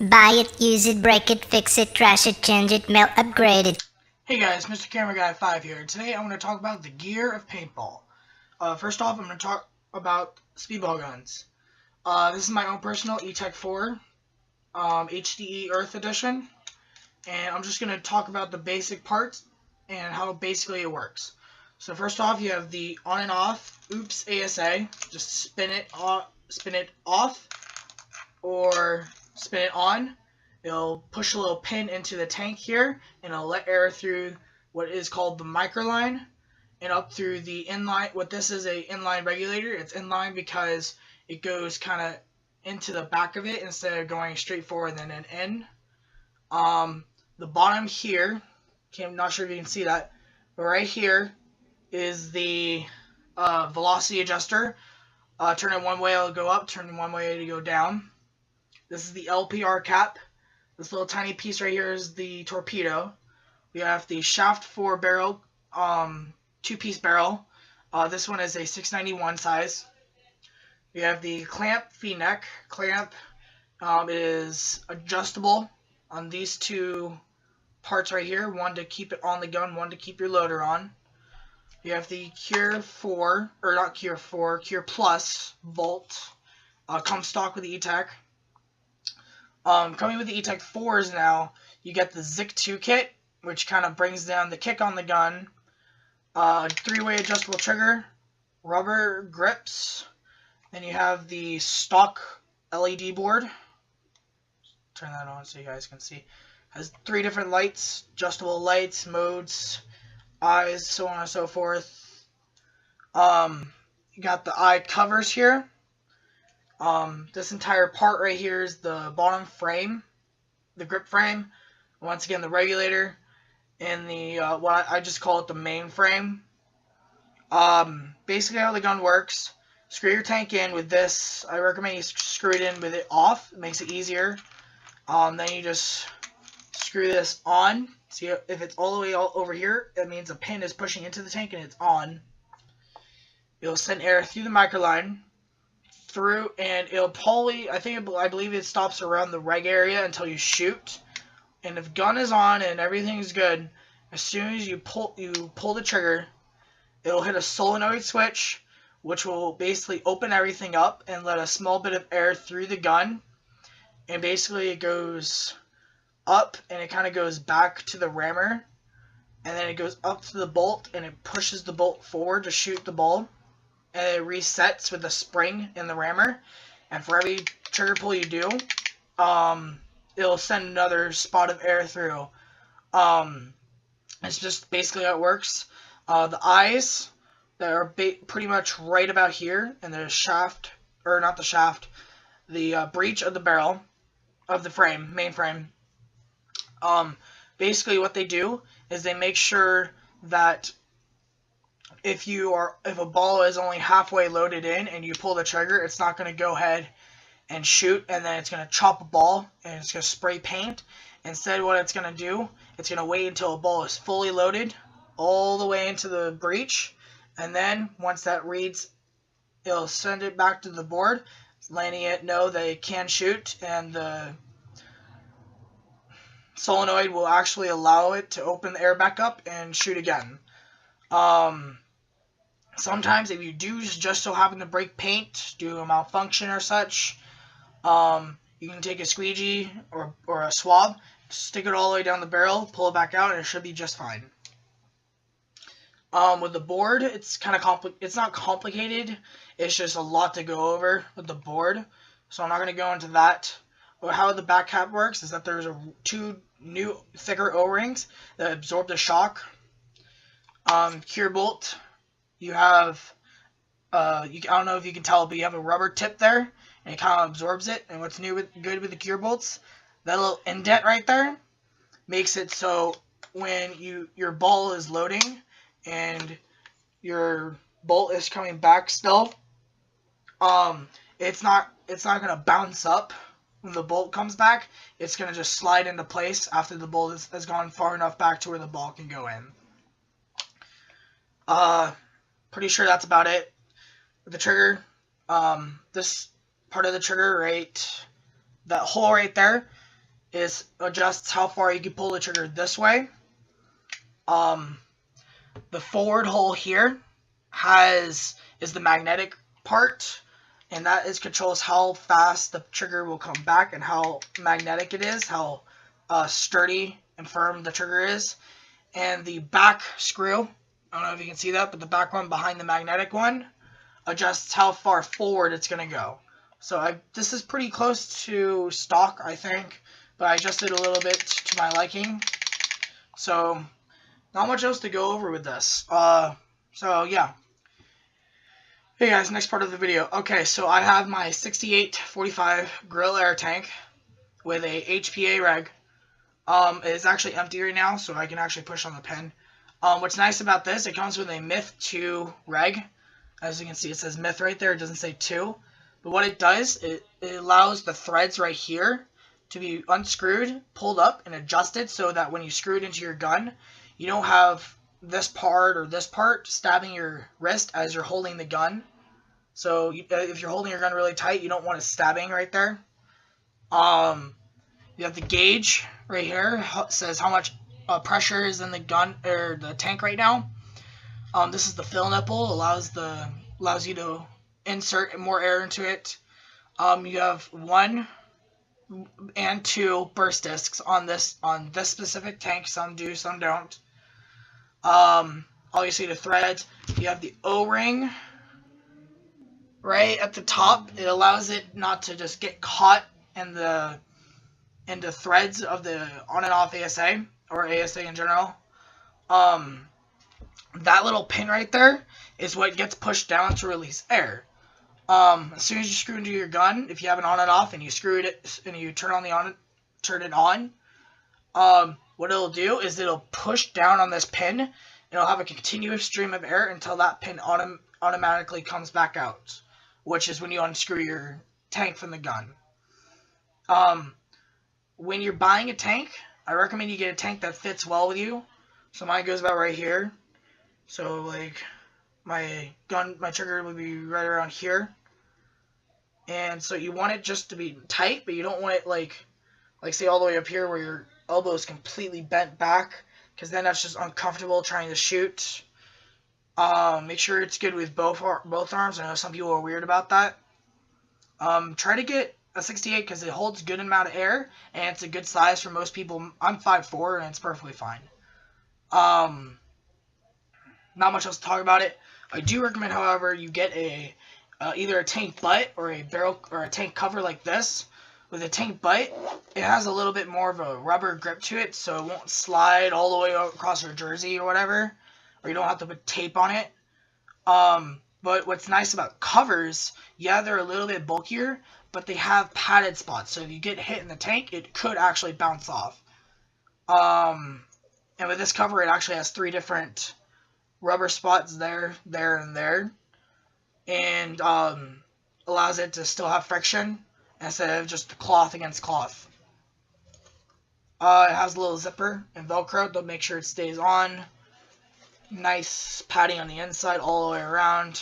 Buy it, use it, break it, fix it, trash it, change it, melt, upgrade it. Hey guys, Mr. Camera Guy 5 here. Today I'm going to talk about the gear of paintball. First off, I'm going to talk about speedball guns. This is my own personal E-Tech 4 HDE Earth Edition, and I'm just going to talk about the basic parts and how basically it works. So first off, you have the on and off Oops ASA. Just spin it off or spin it on. It'll push a little pin into the tank here, and it'll let air through what is called the microline and up through the inline. What this is a inline regulator. It's inline because it goes kind of into the back of it instead of going straight forward and then in. The bottom here, I'm not sure if you can see that, but right here is the velocity adjuster. Turn it one way, it'll go up. Turn it one way to go down. This is the LPR cap. This little tiny piece right here is the torpedo. We have the shaft 4 barrel, 2-piece barrel. This one is a 691 size. We have the clamp V-neck. Clamp is adjustable on these two parts right here. One to keep it on the gun, one to keep your loader on. We have the Cure 4, or not Cure 4, Cure Plus bolt. Comes stock with the E-Tech. Coming with the E-Tech 4s now, you get the Zic 2 kit, which kind of brings down the kick on the gun. 3-way adjustable trigger, rubber grips. Then you have the stock LED board. Turn that on so you guys can see. Has 3 different lights, adjustable lights, modes, eyes, so on and so forth. You got the eye covers here. This entire part right here is the bottom frame, the grip frame. Once again, the regulator and the what I just call it the main frame. Basically, how the gun works: screw your tank in with this. I recommend you screw it in with it off. It makes it easier. Then you just screw this on. See if it's all the way over here, it means a pin is pushing into the tank and it's on. It'll send air through the microline. Through, and it'll probably, I believe it stops around the reg area until you shoot. And if gun is on and everything's good, as soon as you pull the trigger, it'll hit a solenoid switch, which will basically open everything up and let a small bit of air through the gun. And basically it goes up and it kind of goes back to the rammer, and then it goes up to the bolt and it pushes the bolt forward to shoot the ball. And it resets with the spring in the rammer, and for every trigger pull you do, it'll send another spot of air through. It's just basically how it works. The eyes that are pretty much right about here, and the shaft, or not the shaft, the breech of the barrel of the frame, main frame. Basically what they do is they make sure that if a ball is only halfway loaded in and you pull the trigger, it's not going to go ahead and shoot and then it's going to chop a ball and it's going to spray paint. Instead, what it's going to do, it's going to wait until a ball is fully loaded all the way into the breech, and then once that reads, it'll send it back to the board, letting it know that it can shoot, and the solenoid will actually allow it to open the air back up and shoot again. Sometimes if you do just so happen to break paint, do a malfunction or such, you can take a squeegee or a swab, stick it all the way down the barrel, pull it back out, and it should be just fine. With the board, it's kind of it's not complicated. It's just a lot to go over with the board, so I'm not going to go into that. But how the back cap works is that there's 2 new thicker O-rings that absorb the shock. Cure bolt. You have, I don't know if you can tell, but you have a rubber tip there, and it kind of absorbs it. And what's good with the cure bolts, that little indent right there makes it so when your ball is loading and your bolt is coming back still, it's not gonna bounce up when the bolt comes back. It's gonna just slide into place after the bolt has gone far enough back to where the ball can go in. Pretty sure that's about it. With the trigger, this part of the trigger, right, that hole right there, adjusts how far you can pull the trigger this way. The forward hole here is the magnetic part, and that controls how fast the trigger will come back and how magnetic it is, how sturdy and firm the trigger is. And the back screw, I don't know if you can see that, but the back one behind the magnetic one adjusts how far forward it's going to go. So this is pretty close to stock, I think, but I adjusted a little bit to my liking. So not much else to go over with this. So yeah. Hey guys, next part of the video. Okay, so I have my 6845 grill air tank with a HPA reg. It is actually empty right now, so I can actually push on the pin. What's nice about this, it comes with a Myth 2 reg. As you can see, it says Myth right there. It doesn't say 2. But what it does, it allows the threads right here to be unscrewed, pulled up, and adjusted so that when you screw it into your gun, you don't have this part or this part stabbing your wrist as you're holding the gun. So if you're holding your gun really tight, you don't want it stabbing right there. You have the gauge right here. It says how much pressure is in the gun or the tank right now. This is the fill nipple. Allows you to insert more air into it. You have 1 and 2 burst discs on this specific tank. Some do, some don't. Obviously the threads. You have the O-ring right at the top. It allows it not to just get caught in the threads of the on and off ASA or ASA in general. That little pin right there is what gets pushed down to release air. As soon as you screw into your gun, if you have an on and off and you screw it and you turn it on, what it'll do is it'll push down on this pin and it'll have a continuous stream of air until that pin automatically comes back out, which is when you unscrew your tank from the gun. When you're buying a tank, I recommend you get a tank that fits well with you. So mine goes about right here. So like my trigger would be right around here. And so you want it just to be tight, but you don't want it like say all the way up here where your elbow is completely bent back, because then that's just uncomfortable trying to shoot. Make sure it's good with both arms. I know some people are weird about that. Try to get a 68 because it holds good amount of air and it's a good size for most people. I'm 5'4" and it's perfectly fine. Not much else to talk about it. I do recommend, however, you get either a tank butt or a barrel or a tank cover like this. With a tank butt, it has a little bit more of a rubber grip to it, so it won't slide all the way across your jersey or whatever, or you don't have to put tape on it. But what's nice about covers, yeah, they're a little bit bulkier, but they have padded spots, so if you get hit in the tank, it could actually bounce off. And with this cover, it actually has 3 different rubber spots there, and there, and allows it to still have friction instead of just cloth against cloth. It has a little zipper and Velcro to make sure it stays on. Nice padding on the inside all the way around.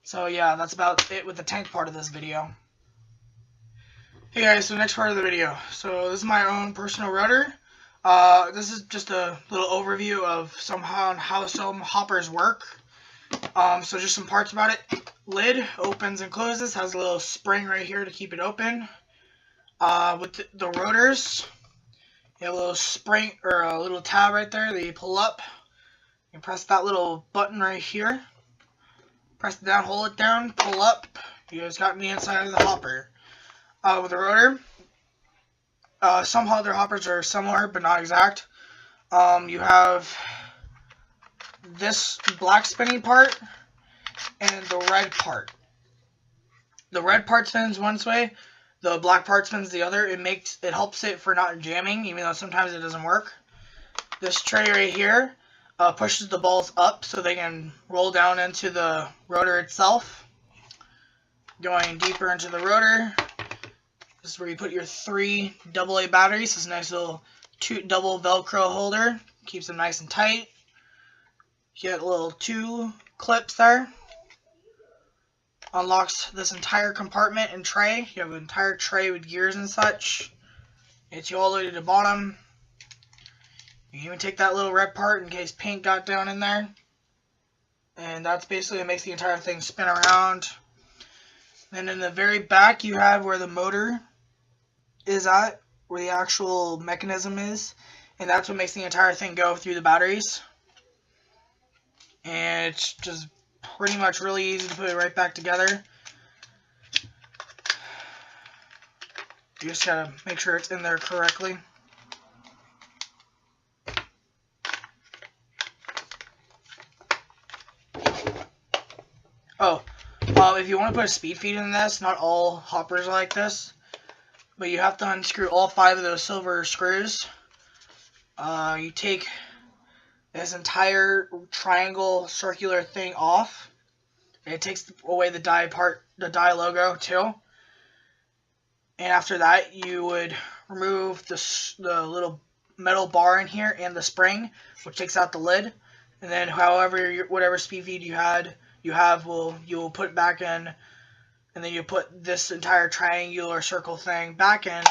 So yeah, that's about it with the tank part of this video. Hey guys, so next part of the video. So this is my own personal rotor. This is just a little overview of how some hoppers work. So just some parts about it. Lid opens and closes, has a little spring right here to keep it open. With the rotors, you have a little spring or a little tab right there that you pull up. You press that little button right here. Press it down, hold it down, pull up. You just got the inside of the hopper. With the rotor, some other hoppers are similar but not exact. You have this black spinning part and the red part. The red part spins one way, the black part spins the other. It helps it for not jamming, even though sometimes it doesn't work. This tray right here pushes the balls up so they can roll down into the rotor itself. Going deeper into the rotor, this is where you put your 3 AA batteries. This nice little double Velcro holder, keeps them nice and tight. You get a little 2 clips there. Unlocks this entire compartment and tray. You have an entire tray with gears and such. It's all the way to the bottom. You can even take that little red part in case paint got down in there. And that's basically what makes the entire thing spin around. Then in the very back you have where the motor is at, where the actual mechanism is. And that's what makes the entire thing go through the batteries. And it's just pretty much really easy to put it right back together. You just gotta make sure it's in there correctly. Oh, if you want to put a speed feed in this, not all hoppers are like this, but you have to unscrew all 5 of those silver screws. You take this entire triangle circular thing off. It takes away the die part, the die logo too. And after that, you would remove the little metal bar in here and the spring, which takes out the lid. And then, whatever speed feed you have, you'll put back in, and then you put this entire triangular circle thing back in.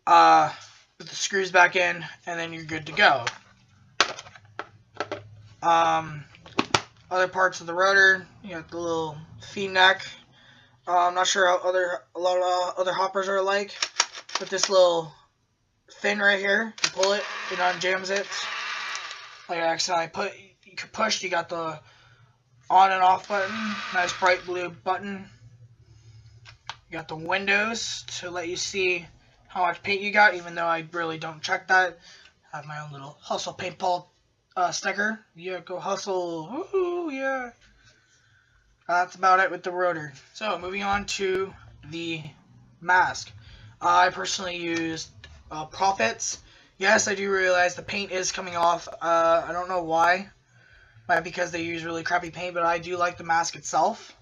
Put the screws back in, and then you're good to go. Other parts of the rotor, you got the little feed neck. I'm not sure how a lot of other hoppers are like, but this little fin right here, you pull it, it unjams it. Like I accidentally pushed, you got the on and off button, nice bright blue button. You got the windows to let you see how much paint you got, even though I really don't check that. I have my own little Hustle Paintball sticker. Yeah, go hustle. Woohoo, yeah. That's about it with the rotor. So, moving on to the mask. I personally used Profits. Yes, I do realize the paint is coming off. I don't know why. Might be because they use really crappy paint, but I do like the mask itself.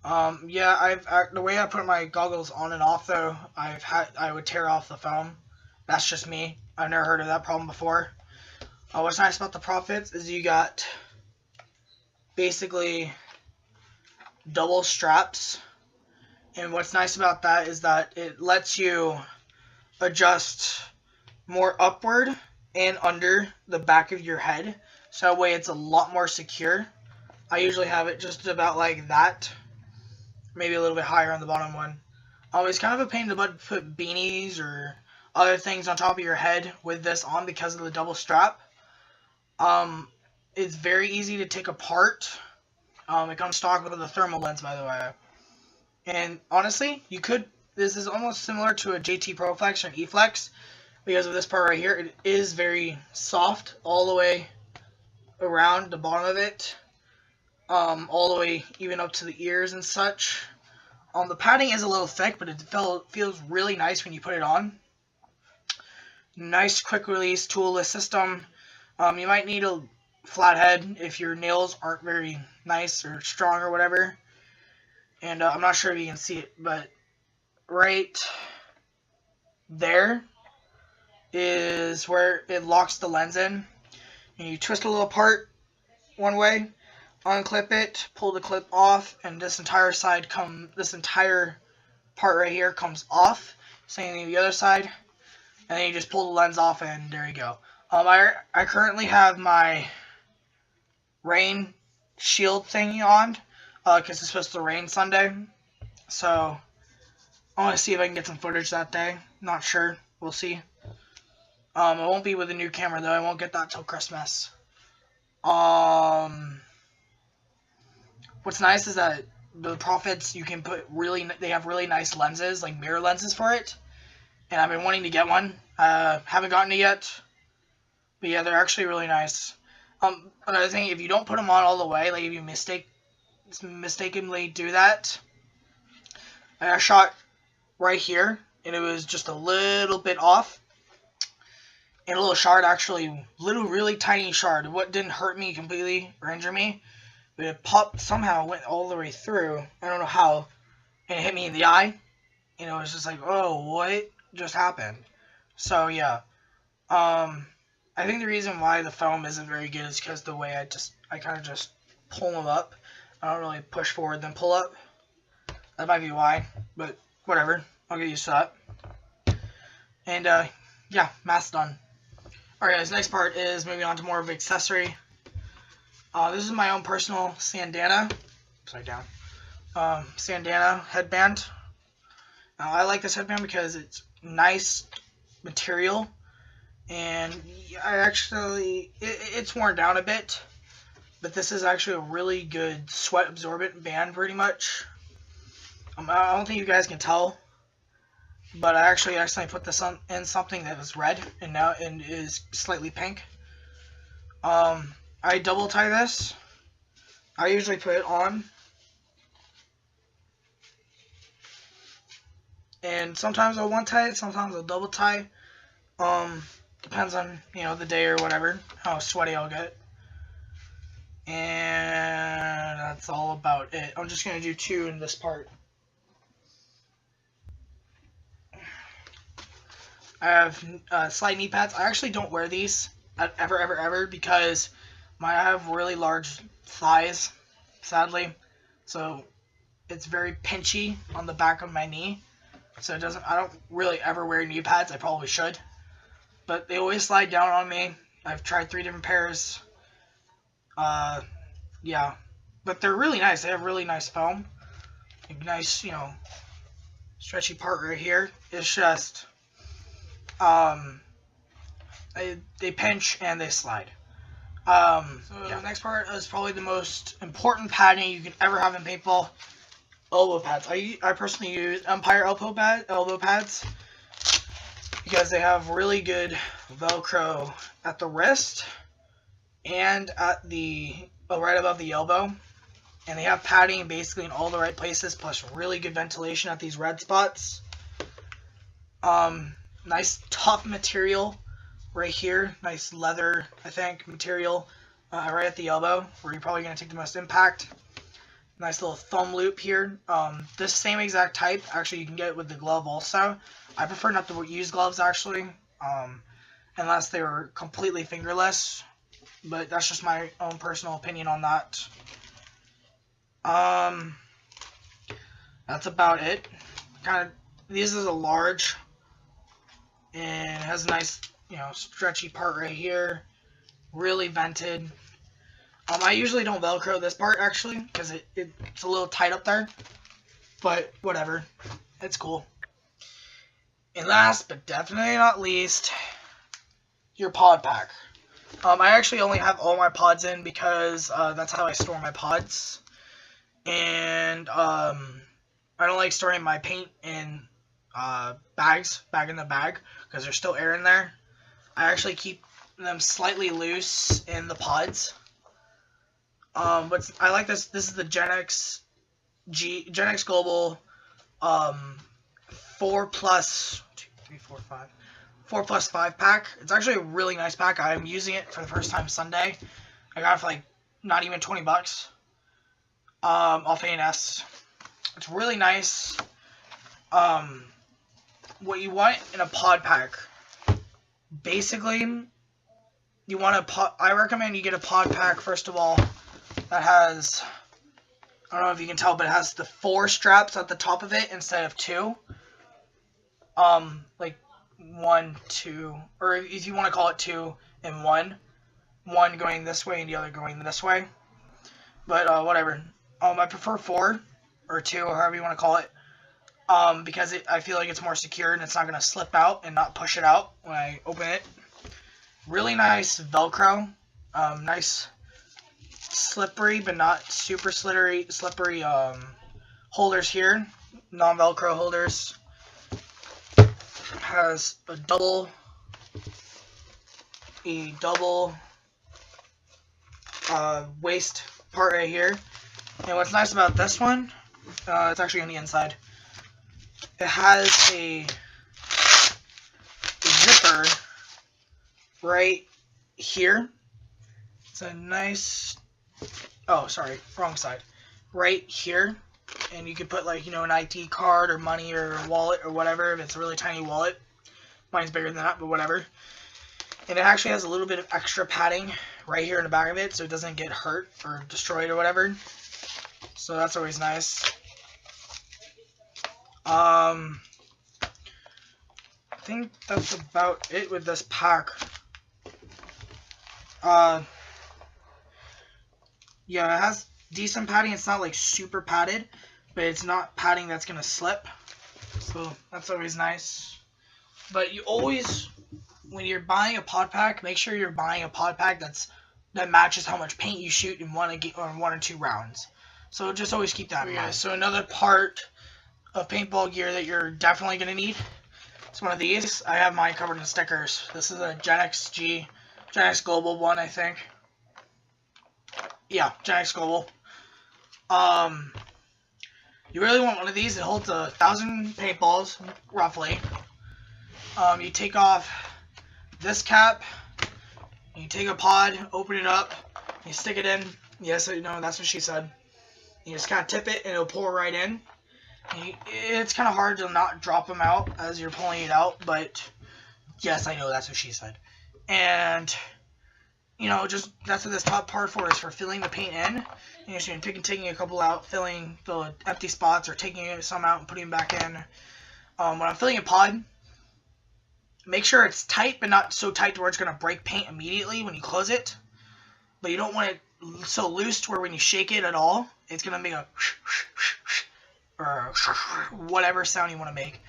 Yeah, the way I put my goggles on and off though, I would tear off the foam. That's just me. I've never heard of that problem before. What's nice about the Profits is you got basically double straps, and what's nice about that is that it lets you adjust more upward and under the back of your head, so that way it's a lot more secure. I usually have it just about like that, maybe a little bit higher on the bottom one. It's kind of a pain in the butt to put beanies or other things on top of your head with this on because of the double strap. It's very easy to take apart. It comes stock with a thermal lens, by the way. And honestly, this is almost similar to a JT Pro Flex or an E-Flex because of this part right here. It is very soft all the way around the bottom of it, all the way even up to the ears and such. The padding is a little thick, but it feels really nice when you put it on. Nice quick release toolless system. You might need a flathead if your nails aren't very nice or strong or whatever. And I'm not sure if you can see it, but right there is where it locks the lens in. And you twist a little part one way, unclip it, pull the clip off, and this entire part right here comes off. Same thing the other side, and then you just pull the lens off, and there you go. I currently have my rain shield thingy on because it's supposed to rain Sunday, so I want to see if I can get some footage that day. Not sure, we'll see. It won't be with the new camera though. I won't get that till Christmas. What's nice is that the Profits, they have really nice lenses, like mirror lenses for it, and I've been wanting to get one. Haven't gotten it yet, but yeah, they're actually really nice. Another thing, if you don't put them on all the way, like if you mistakenly do that, I got shot right here, and it was just a little bit off, and a little shard, actually, really tiny shard. What didn't hurt me completely or injure me, but it popped, somehow went all the way through. I don't know how, and it hit me in the eye, and it was just like, oh, what just happened? So yeah, I think the reason why the foam isn't very good is because the way I kind of just pull them up. I don't really push forward then pull up. That might be why, but whatever. I'll get used to that. And yeah, math's done. Alright guys, next part is moving on to more of an accessory. This is my own personal Sandana, upside down, Sandana headband. I like this headband because it's nice material, and it's worn down a bit, but this is actually a really good sweat absorbent band pretty much. I don't think you guys can tell, but I actually accidentally put this in something that was red and now is slightly pink. I double tie this. I usually put it on, and sometimes I'll one tie it, sometimes I'll double tie. Depends on, the day or whatever, how sweaty I'll get. And that's all about it. I'm just gonna do 2 in this part. I have slide knee pads. I actually don't wear these ever because I have really large thighs, sadly. So it's very pinchy on the back of my knee. So I don't really ever wear knee pads. I probably should. But they always slide down on me. I've tried 3 different pairs. Yeah. But they're really nice. They have really nice foam. A nice, stretchy part right here. It's just, they pinch and they slide. So yeah. The next part is probably the most important padding you can ever have in paintball. Elbow pads. I personally use Empire elbow pads because they have really good Velcro at the wrist and at the right above the elbow, and they have padding basically in all the right places, plus really good ventilation at these red spots. Nice tough material right here, nice leather, I think, material right at the elbow where you're probably going to take the most impact. Nice little thumb loop here. This same exact type, actually you can get it with the glove also. I prefer not to use gloves actually, unless they were completely fingerless, but that's just my own personal opinion on that. That's about it. This is a large, and it has a nice, stretchy part right here, really vented. I usually don't Velcro this part actually because it's a little tight up there, but whatever, it's cool. And last but definitely not least, your pod pack. I actually only have all my pods in because that's how I store my pods, and I don't like storing my paint in bag in the bag because there's still air in there. I actually keep them slightly loose in the pods. But I like this. This is the Gen-X Global 4+5 pack. It's actually a really nice pack. I'm using it for the first time Sunday. I got it for like not even $20 off A&S. It's really nice. What you want in a pod pack, basically, you want I recommend you get a pod pack first of all that has, I don't know if you can tell, but it has the 4 straps at the top of it instead of 2. Like 1, 2, or if you want to call it 2 and 1. One going this way and the other going this way. But whatever. I prefer 4 or 2 or however you want to call it. Because I feel like it's more secure and it's not going to slip out and not push it out when I open it. Really nice Velcro. Nice slippery but not super slippery holders here. Non-Velcro holders. Has a double waist part right here. And what's nice about this one, it's actually on the inside. It has a zipper right here. It's a nice, oh sorry, wrong side. Right here. And you could put like, an ID card or money or a wallet or whatever if it's a really tiny wallet. Mine's bigger than that, but whatever. And it actually has a little bit of extra padding right here in the back of it so it doesn't get hurt or destroyed or whatever. So that's always nice. think that's about it with this pack. Yeah, it has decent padding. It's not like super padded, but it's not padding that's gonna slip. So that's always nice. But you always, when you're buying a pod pack, make sure you're buying a pod pack that matches how much paint you shoot in one or two rounds. So just always keep that in mind. So another part of paintball gear that you're definitely gonna need is one of these. I have mine covered in stickers. This is a Gen X Global one, I think. Yeah, Gen X Global. You really want one of these. It holds 1,000 paintballs, roughly. You take off this cap, and you take a pod, open it up, you stick it in. Yes, I know, that's what she said. You just kind of tip it, and it'll pour right in. It's kind of hard to not drop them out as you're pulling it out, but yes, I know, that's what she said. And you know, just that's what this top part for is for filling the paint in. And you're just taking a couple out, filling the empty spots, or taking some out and putting them back in. When I'm filling a pod, make sure it's tight, but not so tight to where it's going to break paint immediately when you close it. But you don't want it so loose to where when you shake it at all, it's going to make a or whatever sound you want to make.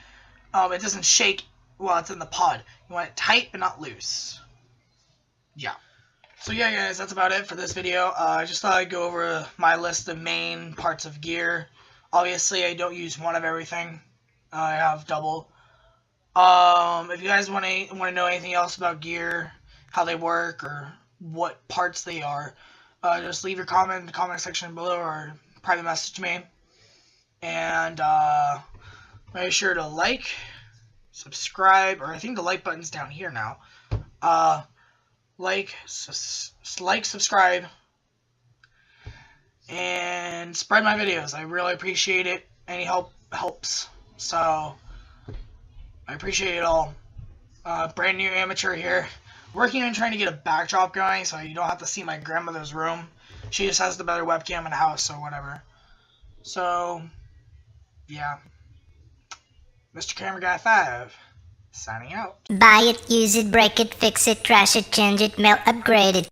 It doesn't shake while it's in the pod. You want it tight, but not loose. Yeah. So yeah, guys, that's about it for this video. I just thought I'd go over my list of main parts of gear. Obviously, I don't use one of everything. I have double. If you guys want to know anything else about gear, how they work, or what parts they are, just leave your comment in the comment section below or private message me. And make sure to like, subscribe, or I think the like button's down here now. Like, subscribe, and spread my videos. I really appreciate it. Any help helps. So, I appreciate it all. Brand new amateur here. Working on trying to get a backdrop going so you don't have to see my grandmother's room. She just has the better webcam in the house or whatever. So, yeah. Mr. Camera Guy 5. Signing out. Buy it, use it, break it, fix it, trash it, change it, mail, upgrade it.